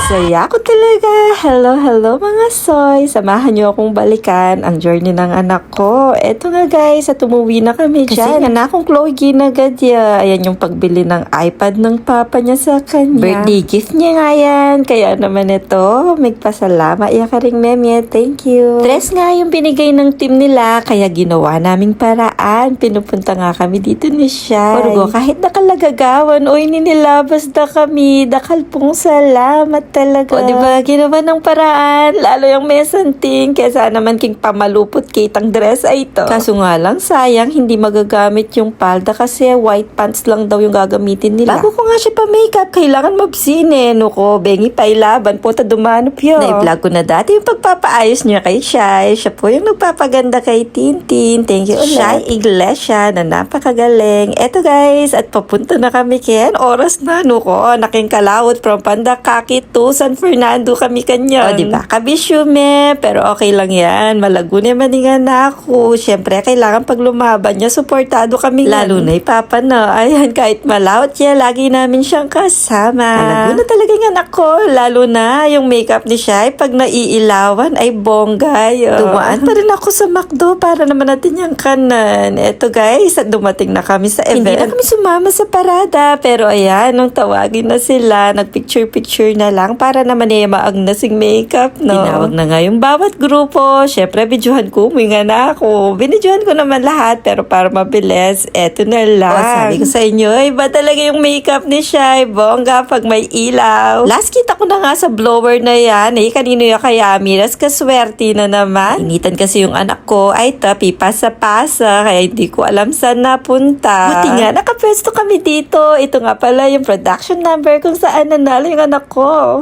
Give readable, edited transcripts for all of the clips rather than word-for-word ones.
Saya ko talaga. Hello mga soy. Samahan niyo akong balikan ang journey ng anak ko. Eto nga guys, at umuwi na kami dyan. Kasi nga na akong Chloe ginagad ya. Ayan yung pagbili ng iPad ng papa niya sa kanya. Birthday gift niya nga yan. Kaya naman ito, magpasalamat ya ka rin meme. Thank you. Dress nga yung binigay ng team nila. Kaya ginawa naming paraan. Pinupunta nga kami dito ni Shai. Porgo, kahit nakalagagawan, oy ninilabas na kami. Dakal pong salamat talaga. O diba, ginawa ng paraan. Lalo yung mesanting. Kaya sana naman king pamalupot kitang dress ay ito. Kaso nga lang, sayang, hindi magagamit yung palda kasi white pants lang daw yung gagamitin nila. Bago ko nga siya pa-makeup, kailangan mabsine. Nuko, bengi pailaban po, ta dumanop yun. Na-vlog ko na dati yung pagpapaayos niya kay Shai. Siya po yung nagpapaganda kay Tintin. Thank you ulit. Shai Iglesia na napakagaling. Eto guys, at papunta na kami Ken. Oras na, nuko, naking kalawot from Pandakakit to San Fernando kami kanyan. O diba, kabisyume, pero okay lang yan. Malago naman nga ako. Siyempre, kailangan pag lumaban niya, suportado kami. Lalo na ipapa na. Ayan, kahit malawot siya, lagi namin siyang kasama. Malago na talaga yung anak ko. Lalo na yung makeup ni Shai, pag naiilawan ay bonggay. Dumaan pa rin ako sa McDo para naman natin yung kanan. Eto guys, at dumating na kami sa event. Hindi na kami sumama sa parada. Pero ayan, nung tawagin na sila, nagpicture-picture na lang para naman maagnasing makeup, no? Tinawag na nga yung bawat grupo. Siyempre, videohan ko, huminga na ako. Binidyohan ko naman lahat, pero para mabilis, eto na lang. O, sabi ko sa inyo, iba talaga yung makeup ni Shai. Bongga pag may ilaw. Last kita ko na nga sa blower na yan. Kanino yung kaya Miras kaswerte na naman. Initan kasi yung anak ko, ay pipasa-pasa. Kaya hindi ko alam saan napunta. Buti nga, nakapwesto kami dito. Ito nga pala yung production number kung saan nanalo yung anak ko.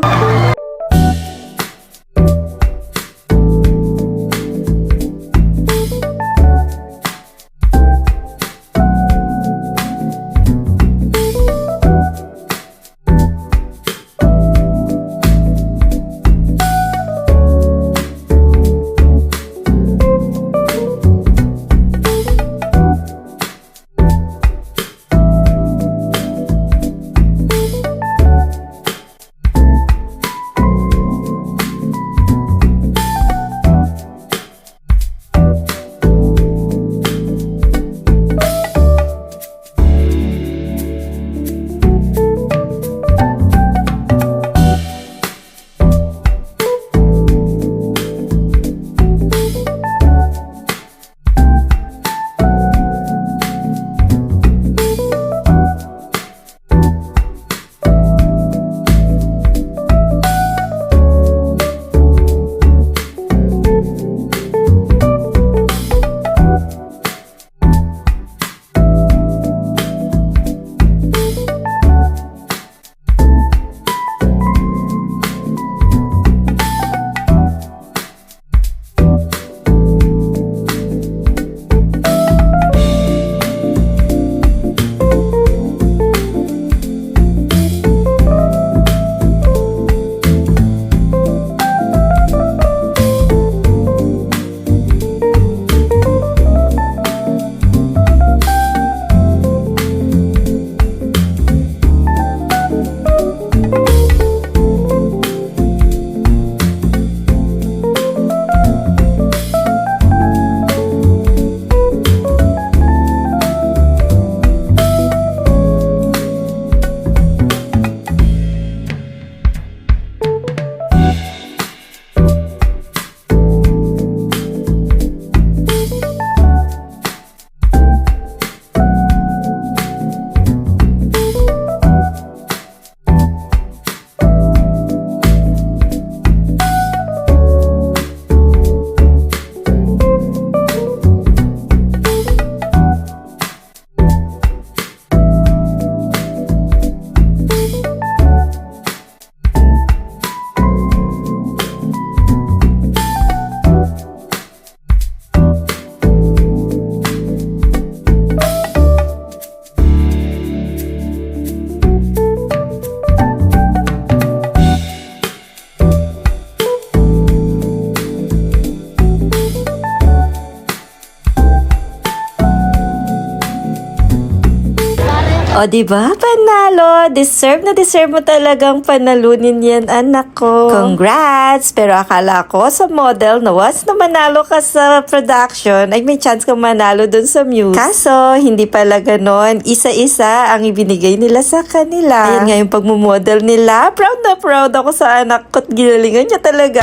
O, diba? Panalo. Deserve na deserve mo talagang panalunin yan, anak ko. Congrats! Pero akala ko sa model na once na manalo ka sa production, ay may chance kang manalo dun sa Muse. Kaso, hindi pala ganon. Isa-isa ang ibinigay nila sa kanila. Ayan nga yung pagmumodel nila. Proud na proud ako sa anak ko at ginalingan niya talaga.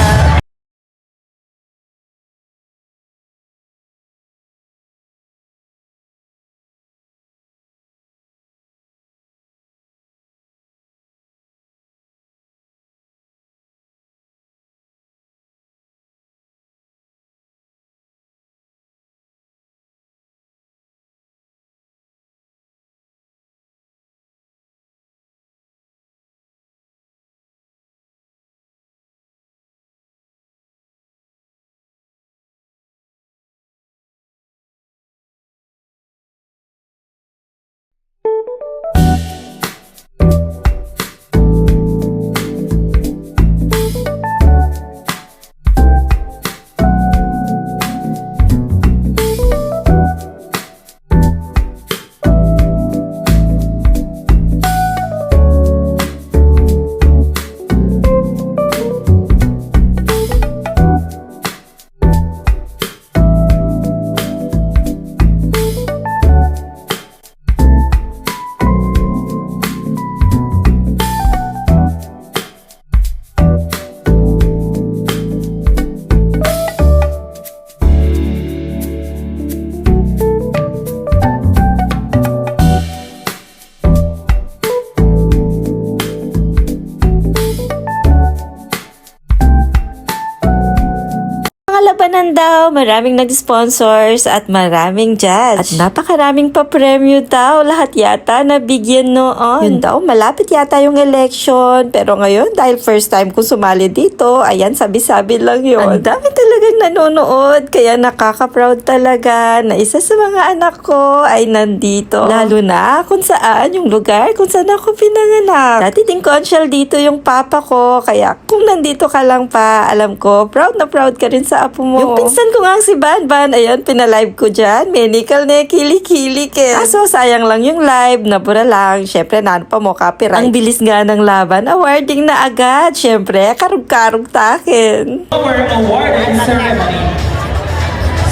Labanan daw, maraming nag-sponsors at maraming judge. At napakaraming pa-premyo daw, lahat yata nabigyan noon. Yun daw, malapit yata yung election. Pero ngayon, dahil first time ko sumali dito, ayan, sabi-sabi lang yun. Ang dami talagang nanonood, kaya nakaka-proud talaga na isa sa mga anak ko ay nandito. Lalo na kung saan yung lugar kung saan ako pinanganak. Dati din consyal dito yung papa ko, kaya kung nandito ka lang pa, alam ko, proud na proud ka rin sa apo mo. Yung pinsan ko nga si Banban, ayun, pinalive ko dyan. Medical na kili-kili kin. Kaso sayang lang yung live, nabura lang. Syempre, naan pa mo copyright. Ang bilis nga ng laban, awarding na agad. Syempre, karug-karug takin. Our awarding ceremony.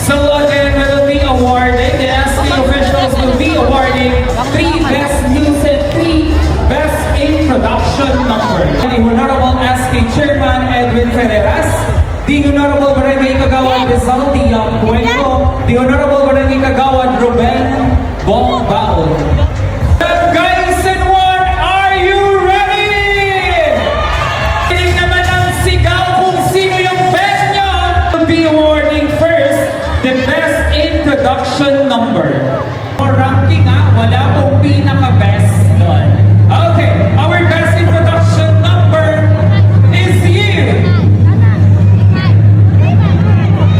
So again, we will be awarding, the SK officials will be awarding 3 Best News and 3 Best in Production number. The Honorable SK Chairman Edwin Ferreras, the Honorable Barangay Kagawad Rizal Tiang Cuenco, the Honorable Barangay Kagawad Ruben Bongbao. Guys and one, are you ready? Tingnan naman ang sigaw kung sino yung best nyo. We'll be awarding first the Best in Production number. For ranking wala pong pinaka-best doon. Okay, our Best in Production number is you.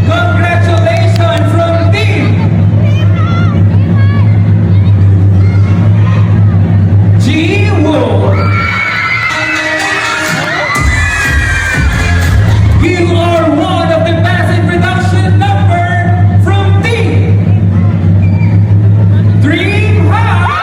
Congratulations from team G-Wool. You are one of the best in production number from team Dream High.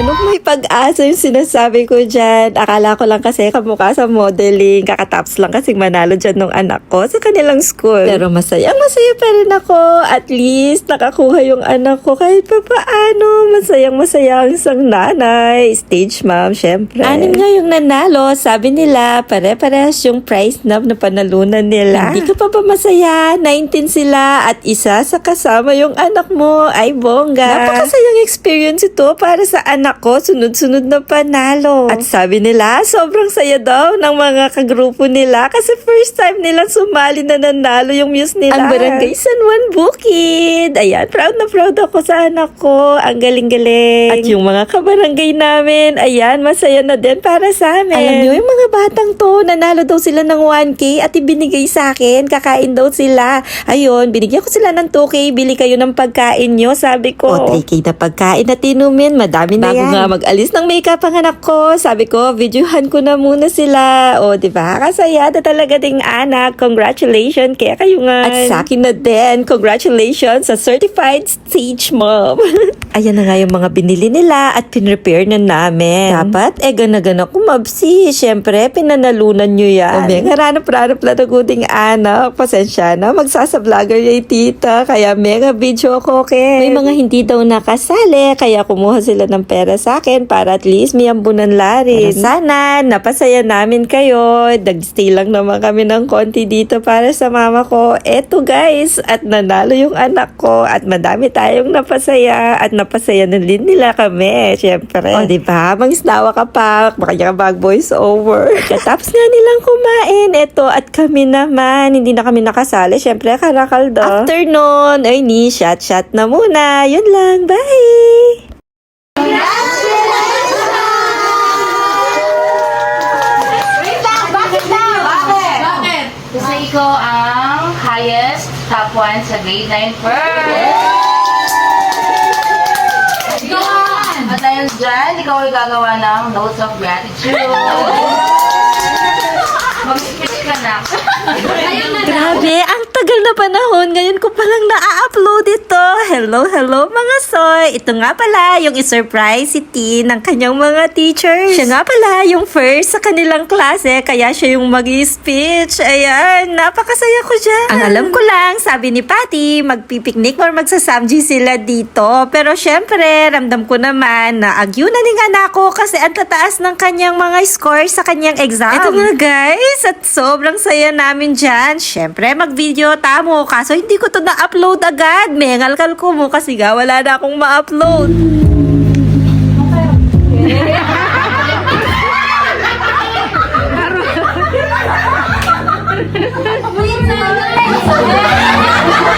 Anong may pag-asa yung sinasabi ko dyan? Akala ko lang kasi kamukha sa modeling. Kakatapos lang kasing manalo dyan nung anak ko sa kanilang school. Pero masaya pa rin ako. At least nakakuha yung anak ko kahit pa paano. Masaya ang isang nanay. Stage mom, syempre. 6 nga yung nanalo. Sabi nila, pare-parehas yung prize na panalunan nila. Hindi ka pa ba masaya? 19 sila at isa sa kasama yung anak mo ay bongga. Napakasayang experience ito para sa anak ko, sunod-sunod na panalo. At sabi nila, sobrang saya daw ng mga kagrupo nila kasi first time nilang sumali na nanalo yung Muse nila. Ang Barangay San Juan Bukid. Ayan, proud na proud ako sa anak ko. Ang galing-galing. At yung mga kabarangay namin, ayan, masaya na din para sa amin. Alam nyo, yung mga batang to, nanalo daw sila ng 1K at ibinigay sa akin. Kakain daw sila. Ayun, binigyan ko sila ng 2K. Bili kayo ng pagkain nyo, sabi ko. O, 3K na pagkain na tinumin. Madami na yan. Bago nga mag-alis ng ng makeup ang anak ko. Sabi ko, videohan ko na muna sila. O, diba? Kasaya na talaga ding anak. Congratulations. Kaya kayo nga. At sa akin na din, congratulations sa Certified Stage Mom. Ayan na nga yung mga binili nila at pinrepare na namin. Dapat, gana-gana kumabsi. Siyempre, pinanalunan nyo yan. O, mega ranap-ranap na naguding anak. Pasensya na, magsasavlogger yung tita. Kaya mega video ko, okay? May mga hindi daw nakasali, kaya kumuha sila ng pera sa akin para at least may ambunan la rin. Pero sana, napasaya namin kayo. Nag-stay lang naman kami ng konti dito para sa mama ko. Eto guys, at nanalo yung anak ko at madami tayong napasaya at napasaya na din nila kami. Siyempre. O diba, mangisnawa ka pa. Baka niya bag voice over. Katapos nga nilang kumain. Eto, at kami naman, hindi na kami nakasali. Siyempre, karakaldo. After nun, ay ni, shot na muna. Yun lang, bye! Bakit? Kasi ikaw ang highest top 1 sa grade 9 first. At dahil dyan, ikaw ay gagawa ng notes of gratitude. Mag-speech ka na. Grabe, ang tagal na panahon. Ngayon ko palang na-upload ito. Hello mga soy. Ito nga pala yung isurprise si T ng kanyang mga teachers. Siya nga pala yung first sa kanilang klase, kaya siya yung mag-speech. Ayan, napakasaya ko dyan. Ang alam ko lang, sabi ni Patty, magpipiknik or magsasamji sila dito. Pero syempre, ramdam ko naman na agyo na ning anak ko kasi ang tataas ng kanyang mga scores sa kanyang exam. Ito nga guys, at sobrang saya namin dyan. Syempre, mag-video tamo. Kaso hindi ko to na-upload agad. Mengalkal ko mo kasi nga wala na akong ma-upload.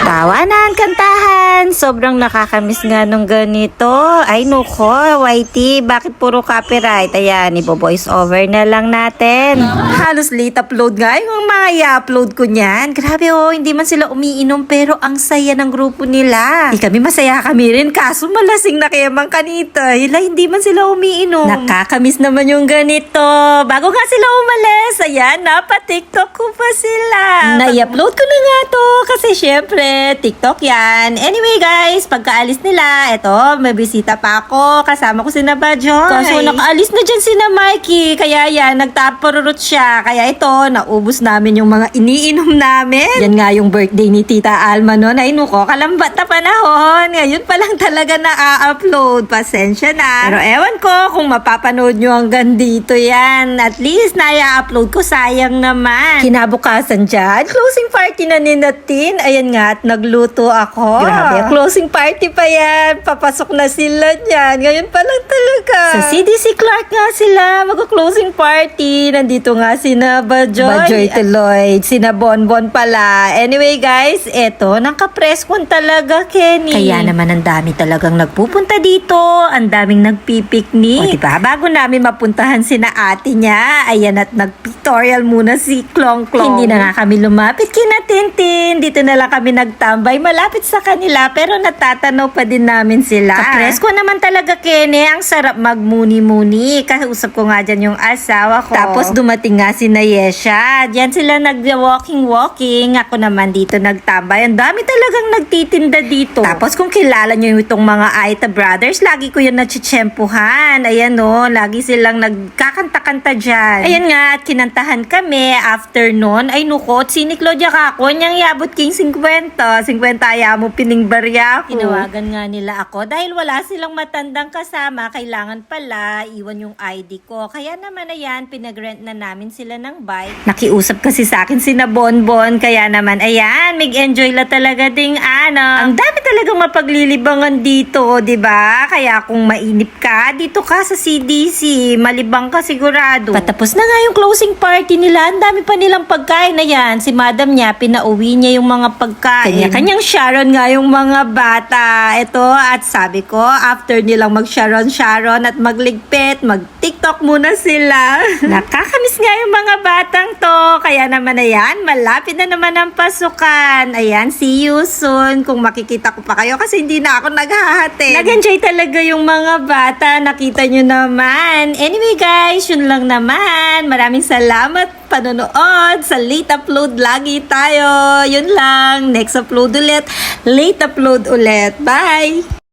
Tawanan, kantahan. Sobrang nakakamiss nga nung ganito. Ay, nuko, YT, bakit puro copyright? Ayan, ibo-voice over na lang natin. Halos late upload nga yung mga i-upload ko niyan. Grabe oh, hindi man sila umiinom pero ang saya ng grupo nila. Di kami masaya kami rin kaso malasing na kaya mang kanita. Hila, hindi man sila umiinom. Nakakamiss naman yung ganito. Bago nga sila umalis, ayan, napa-TikTok ko pa sila. Na-upload ko na nga to kasi syempre, TikTok yan. Anyway guys, pagkaalis nila, eto, may bisita pa ako. Kasama ko si Nabajoy. Kaso nakaalis na dyan si na Mikey. Kaya yan, nagtaporurot siya. Kaya ito, naubos namin yung mga iniinom namin. Yan nga yung birthday ni Tita Alma noon. Ay nuko, kalambat na panahon. Ngayon pa lang talaga na-upload. Pasensya na. Pero ewan ko kung mapapanood nyo hanggang dito yan. At least na-upload ko, sayang naman. Kinabukasan dyan, closing party na ni Natin. Ayan nga, at nagluto ako. Grabe, closing party pa yan. Papasok na sila dyan. Ngayon pa lang talaga. Sa CDC Clark nga sila, mag-closing party. Nandito nga si Bajoy tuloy. Sina Bonbon pala. Anyway guys, eto, nakapreskon talaga, Kenny. Kaya naman ang dami talagang nagpupunta dito. Ang daming nagpipiknik. O diba, bago namin mapuntahan sina ate niya, ayan at nag-pictorial muna si Klong Klong. Hindi na nga kami lumapit kina Tintin. Dito na lang kami nagtambay malapit sa kanila pero natatanaw pa din namin sila. Kapresko naman talaga, Kenny. Ang sarap magmuni-muni. Kausap ko nga dyan yung asawa ko. Tapos dumating nga si Nayesha. Diyan sila nag-walking. Ako naman dito nagtambay. Ang dami talagang nagtitinda dito. Tapos kung kilala nyo itong mga Aita Brothers, lagi ko yun natsitsyempuhan. Ayan o, lagi silang nagkakanta-kanta dyan. Ayan nga, at kinantahan kami. After nun, ay nukot, si Claudia kako, niyang yabot king 50. 50 aya mo pining barya ko. Tinawagan nga nila ako dahil wala silang matandang kasama. Kailangan pala iwan yung ID ko. Kaya naman ayan, pinag-rent na namin sila ng bike. Nakiusap kasi sa akin si na Bonbon. Kaya naman ayan, mag-enjoy la talaga ding ano. Ang dami talagang mapaglilibangan dito, di ba? Kaya kung mainip ka, dito ka sa CDC. Malibang ka sigurado. Patapos na nga yung closing party nila. Ang dami pa nilang pagkain na yan. Si madam niya, pinauwi niya yung mga pagkain. Kanya-kanyang Sharon nga yung mga bata. Ito, at sabi ko, after nilang mag-sharon-sharon at magligpit, mag-tiktok muna sila. Nakakamiss nga yung mga batang to. Kaya naman ayan, malapit na naman ang pasukan. Ayan, see you soon. Kung makikita ko pa kayo kasi hindi na ako naghahatid. Nag-enjoy talaga yung mga bata. Nakita nyo naman. Anyway guys, yun lang naman. Maraming salamat panonood. Sa late upload lagi tayo. Yun lang. Next upload ulit. Late upload ulit. Bye!